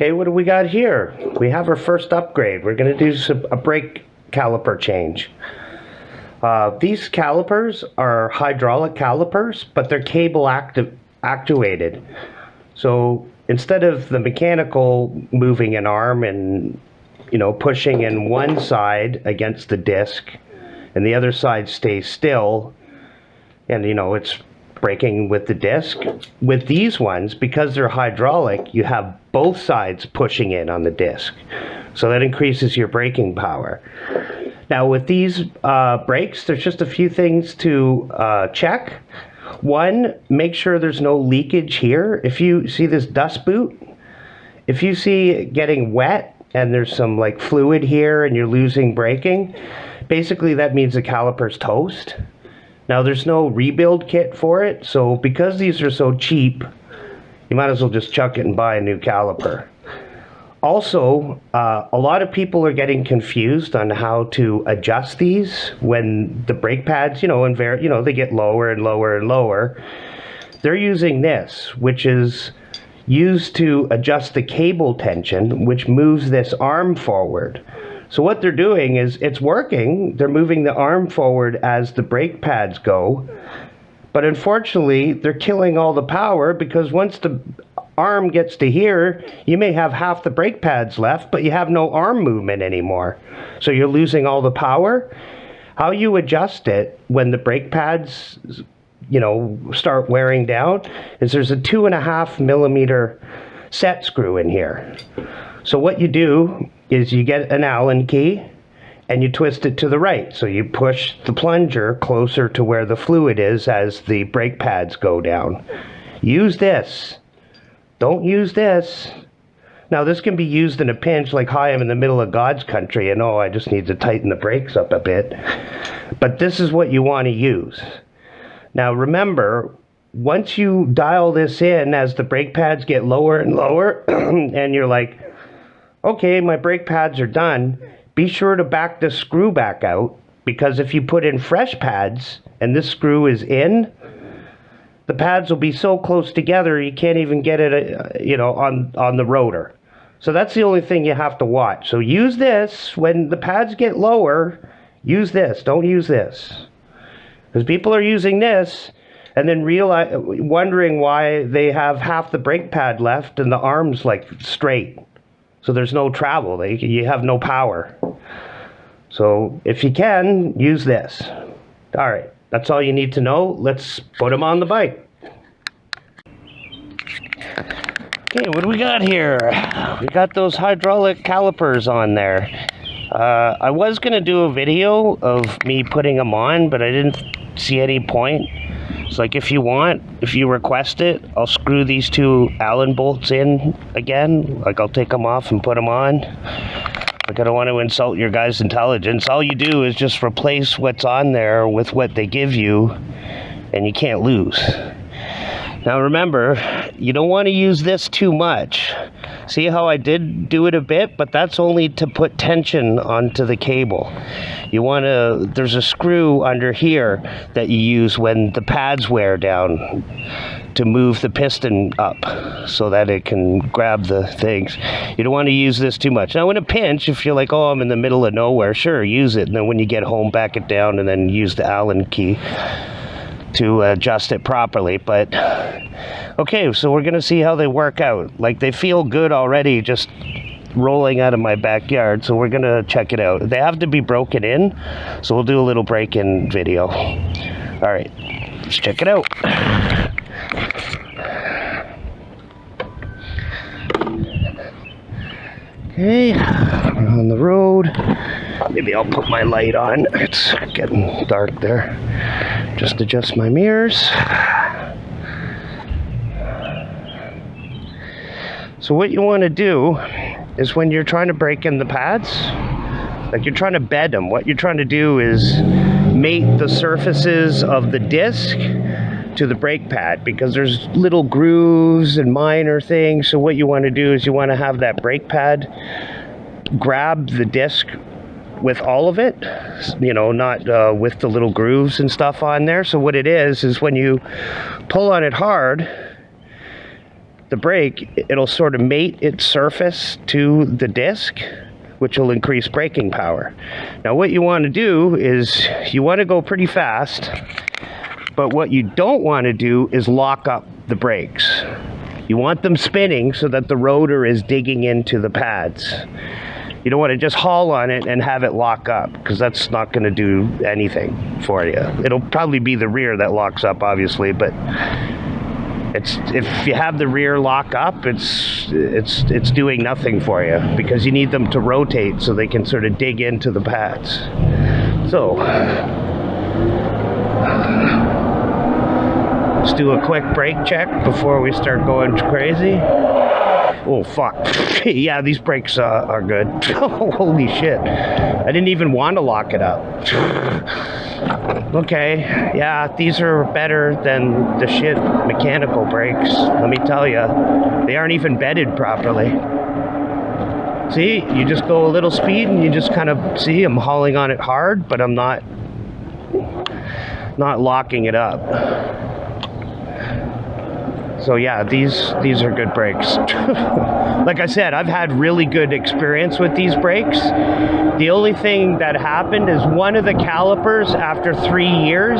Okay, what do we got here? We have our first upgrade. We're going to do a brake caliper change. These calipers are hydraulic calipers, but they're cable actuated. So instead of the mechanical moving an arm and, you know, pushing in one side against the disc and the other side stays still, and, you know, it's braking with the disc. With these ones, because they're hydraulic, you have both sides pushing in on the disc. So that increases your braking power. Now with these brakes, there's just a few things to check. One, make sure there's no leakage here. If you see this dust boot, if you see it getting wet and there's some like fluid here and you're losing braking, basically that means the caliper's toast. Now there's no rebuild kit for it, so because these are so cheap, you might as well just chuck it and buy a new caliper. Also, a lot of people are getting confused on how to adjust these when the brake pads, they get lower and lower and lower. They're using this, which is used to adjust the cable tension, which moves this arm forward. So what they're doing is, it's working. They're moving the arm forward as the brake pads go. But unfortunately, they're killing all the power, because once the arm gets to here, you may have half the brake pads left, but you have no arm movement anymore. So you're losing all the power. How you adjust it when the brake pads, start wearing down, is there's a 2.5 millimeter set screw in here. So what you do is you get an Allen key and you twist it to the right. So you push the plunger closer to where the fluid is as the brake pads go down. Use this. Don't use this. Now this can be used in a pinch, like, hi, I'm in the middle of God's country and I just need to tighten the brakes up a bit. But this is what you want to use. Now remember, once you dial this in as the brake pads get lower and lower, and you're like, okay, my brake pads are done, be sure to back this screw back out, because if you put in fresh pads and this screw is in, the pads will be so close together you can't even get it, on the rotor. So that's the only thing you have to watch. So use this when the pads get lower. Use this. Don't use this, because people are using this and then wondering why they have half the brake pad left and the arm's like straight. So there's no travel. You have no power. So if you can, use this. All right, that's all you need to know. Let's put them on the bike. Okay, what do we got here? We got those hydraulic calipers on there. I was going to do a video of me putting them on, but I didn't see any point. It's like, if you request it, I'll screw these two Allen bolts in again. Like, I'll take them off and put them on. Like, I don't want to insult your guys' intelligence. All you do is just replace what's on there with what they give you, and you can't lose. Now remember, you don't want to use this too much. See how I did do it a bit, but that's only to put tension onto the cable. There's a screw under here that you use when the pads wear down to move the piston up so that it can grab the things. You don't want to use this too much. Now in a pinch, if you're like, I'm in the middle of nowhere, sure, use it. And then when you get home, back it down and then use the Allen key to adjust it properly. But okay, so we're gonna see how they work out. Like, they feel good already just rolling out of my backyard, so we're gonna check it out. They have to be broken in, so we'll do a little break-in video. All right, let's check it out. Okay, we're on the road. Maybe I'll put my light on. It's getting dark there. Just adjust my mirrors. So what you want to do is, when you're trying to break in the pads, like you're trying to bed them, what you're trying to do is mate the surfaces of the disc to the brake pad, because there's little grooves and minor things. So what you want to do is you want to have that brake pad grab the disc with all of it, not with the little grooves and stuff on there. So what it is when you pull on it hard, the brake, it'll sort of mate its surface to the disc, which will increase braking power. Now what you want to do is you want to go pretty fast, but what you don't want to do is lock up the brakes. You want them spinning so that the rotor is digging into the pads. You don't want to just haul on it and have it lock up, because that's not going to do anything for you. It'll probably be the rear that locks up, obviously, but if you have the rear lock up, it's doing nothing for you, because you need them to rotate so they can sort of dig into the pads. So let's do a quick brake check before we start going crazy. Oh, fuck. Yeah, these brakes are good. Holy shit. I didn't even want to lock it up. Okay, yeah, these are better than the shit mechanical brakes. Let me tell you, they aren't even bedded properly. See, you just go a little speed and you just kind of see I'm hauling on it hard, but I'm not locking it up. So yeah, these are good brakes. Like I said, I've had really good experience with these brakes. The only thing that happened is one of the calipers, after 3 years,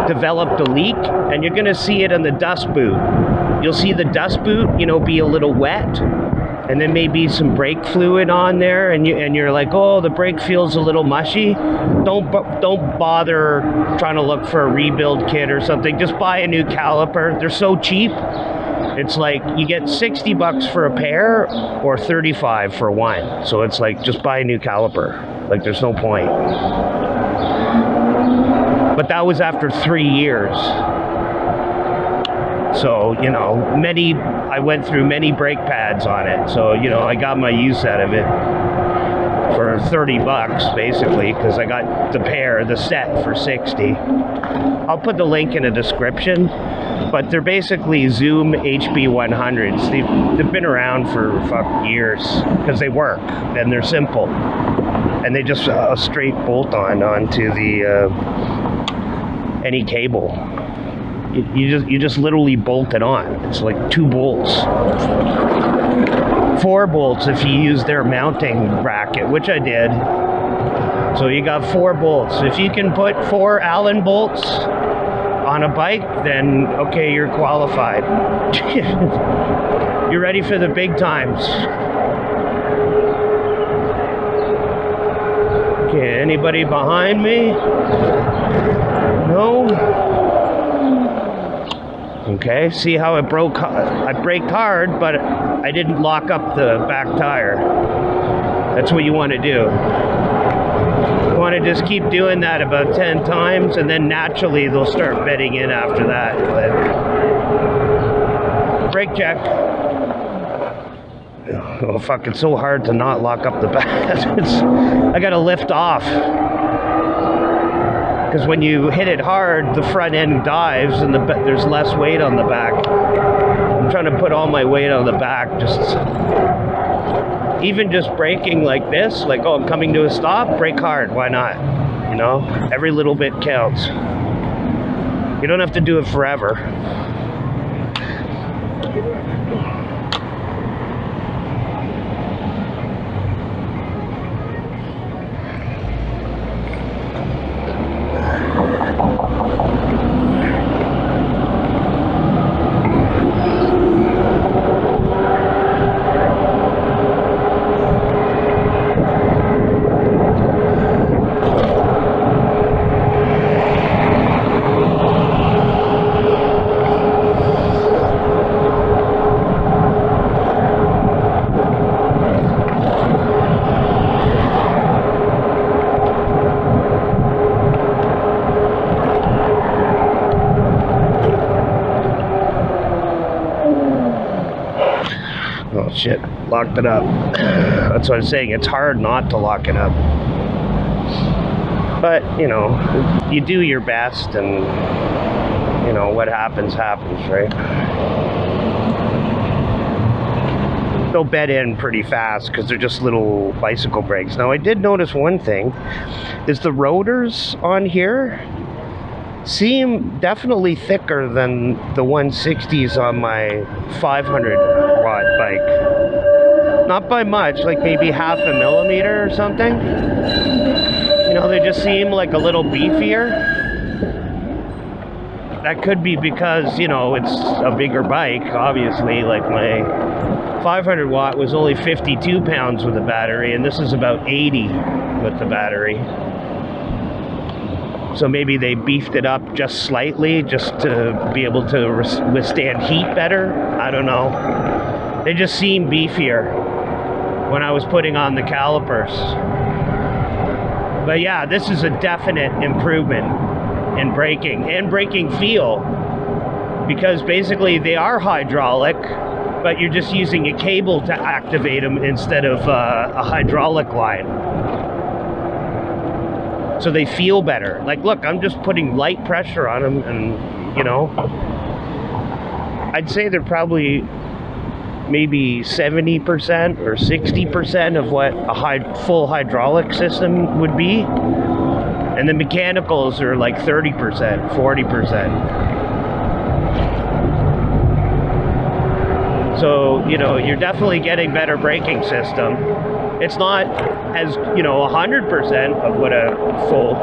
developed a leak, and you're gonna see it in the dust boot. You'll see the dust boot, you know, be a little wet, and then maybe some brake fluid on there, and you're like, oh, the brake feels a little mushy. Don't bother trying to look for a rebuild kit or something. Just buy a new caliper. They're so cheap. It's like you get 60 bucks for a pair or 35 for one. So it's like, just buy a new caliper. Like, there's no point. But that was after 3 years. So, you know, I went through many brake pads on it. So, you know, I got my use out of it for 30 bucks, basically, because I got the set for 60. I'll put the link in the description, but they're basically Zoom HB100s. They've been around for years, because they work, and they're simple. And they just a straight bolt onto the any cable. You just literally bolt it on. It's like 2 bolts. 4 bolts if you use their mounting bracket, which I did. So you got 4 bolts. If you can put 4 Allen bolts on a bike, then okay, you're qualified. You're ready for the big times. Okay, anybody behind me? No? Okay, see how it broke? I braked hard, but I didn't lock up the back tire. That's what you want to do. You want to just keep doing that about 10 times, and then naturally they'll start bedding in after that. But brake check. Oh fuck, it's so hard to not lock up the back. I gotta lift off. Because when you hit it hard, the front end dives and there's less weight on the back. I'm trying to put all my weight on the back. Even just braking like this, like, oh, I'm coming to a stop, brake hard, why not? You know, every little bit counts. You don't have to do it forever. Oh shit, locked it up. That's what I'm saying, it's hard not to lock it up. But, you know, you do your best, and, you know, what happens, happens, right? They'll bed in pretty fast because they're just little bicycle brakes. Now, I did notice one thing, is the rotors on here, seem definitely thicker than the 160s on my 500 watt bike. Not by much, like maybe half a millimeter or something. You know, they just seem like a little beefier. That could be because, you know, it's a bigger bike, obviously. Like my 500 watt was only 52 pounds with the battery, and this is about 80 with the battery. So maybe they beefed it up just slightly just to be able to withstand heat better. I don't know. They just seem beefier when I was putting on the calipers. But yeah, this is a definite improvement in braking and braking feel, because basically they are hydraulic, but you're just using a cable to activate them instead of a hydraulic line. So they feel better. Like, look, I'm just putting light pressure on them, and you know, I'd say they're probably maybe 70% or 60% of what a full hydraulic system would be. And the mechanicals are like 30%, 40%. So, you know, you're definitely getting better braking system. It's not as, you know, 100% of what a full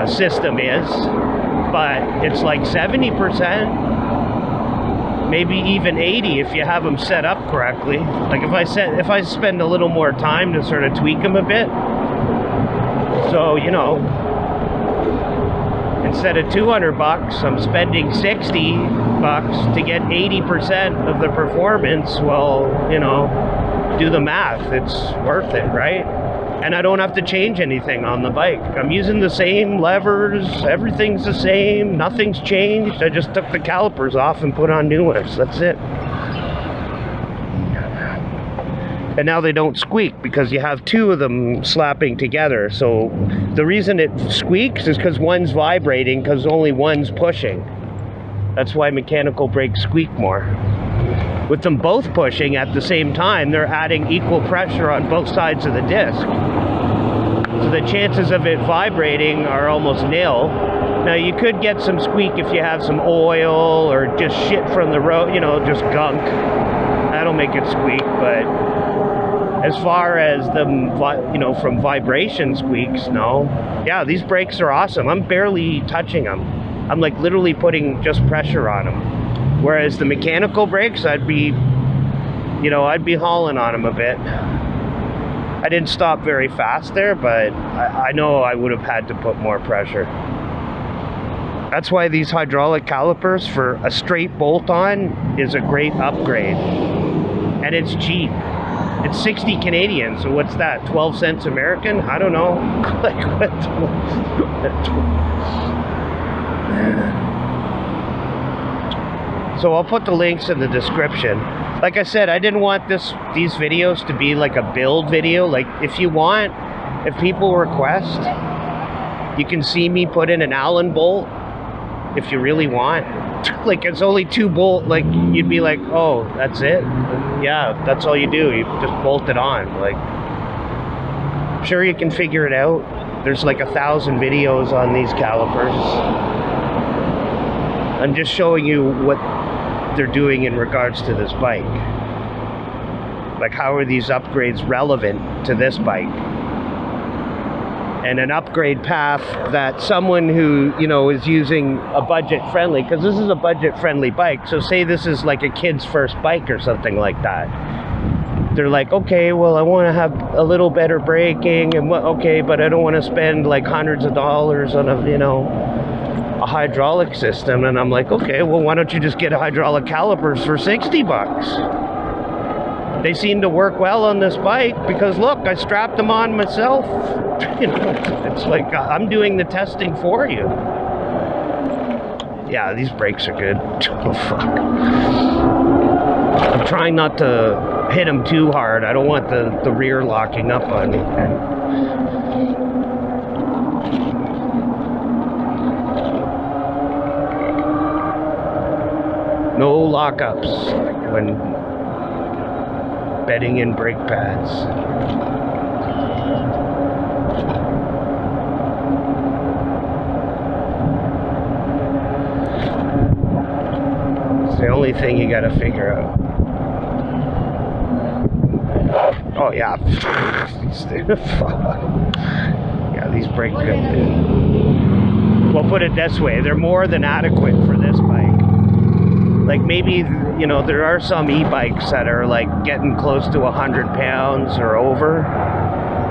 system is, but it's like 70%, maybe even 80 if you have them set up correctly. Like if I spend a little more time to sort of tweak them a bit. So, you know, instead of 200 bucks, I'm spending 60 bucks to get 80% of the performance. Well, you know, do the math. It's worth it, right? And I don't have to change anything on the bike. I'm using the same levers. Everything's the same. Nothing's changed. I just took the calipers off and put on new ones. That's it. And now they don't squeak because you have two of them slapping together. So the reason it squeaks is because one's vibrating, because only one's pushing. That's why mechanical brakes squeak more. With them both pushing at the same time, they're adding equal pressure on both sides of the disc. So the chances of it vibrating are almost nil. Now you could get some squeak if you have some oil or just shit from the road, you know, just gunk. That'll make it squeak, but as far as them, you know, from vibration squeaks, no. Yeah, these brakes are awesome. I'm barely touching them. I'm like literally putting just pressure on them. Whereas the mechanical brakes, I'd be hauling on them a bit. I didn't stop very fast there, but I know I would have had to put more pressure. That's why these hydraulic calipers for a straight bolt-on is a great upgrade. And it's cheap. It's 60 Canadian, so what's that, 12 cents American? I don't know. Like what? So I'll put the links in the description. Like I said, I didn't want these videos to be like a build video. Like if people request, you can see me put in an Allen bolt if you really want. Like it's only 2 bolt, like you'd be like, oh, that's it? Yeah, that's all you do. You just bolt it on. Like, sure, you can figure it out. There's like 1,000 videos on these calipers. I'm just showing you what they're doing in regards to this bike. Like, how are these upgrades relevant to this bike? And an upgrade path that someone who, you know, is using a budget-friendly, because this is a budget-friendly bike. So say this is like a kid's first bike or something like that. They're like, okay, well, I want to have a little better braking, and okay, but I don't want to spend like hundreds of dollars on a, you know, a hydraulic system. And I'm like, okay, well, why don't you just get hydraulic calipers for 60 bucks? They seem to work well on this bike because look, I strapped them on myself. You know, it's like I'm doing the testing for you. Yeah, these brakes are good. Oh, fuck. I'm trying not to hit them too hard. I don't want the rear locking up on me. No lockups when bedding in brake pads. only thing you gotta figure out. Oh yeah. Yeah, these brake we'll put it this way, they're more than adequate for this bike. Like maybe, you know, there are some e-bikes that are like getting close to 100 pounds or over.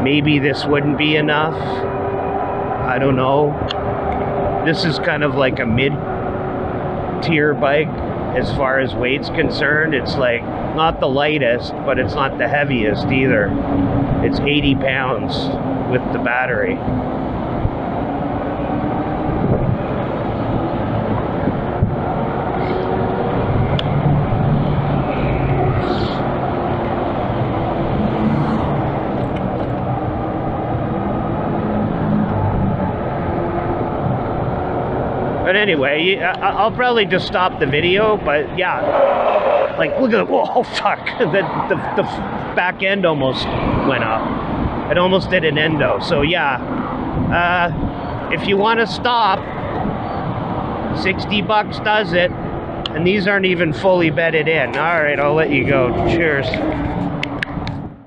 Maybe this wouldn't be enough. I don't know. This is kind of like a mid-tier bike as far as weight's concerned. It's like not the lightest, but it's not the heaviest either. It's 80 pounds with the battery. But anyway, I'll probably just stop the video, but yeah, like look at the, oh fuck, the back end almost went up. It almost did an endo. So yeah, if you want to stop, $60 does it, and these aren't even fully bedded in. All right, I'll let you go. Cheers.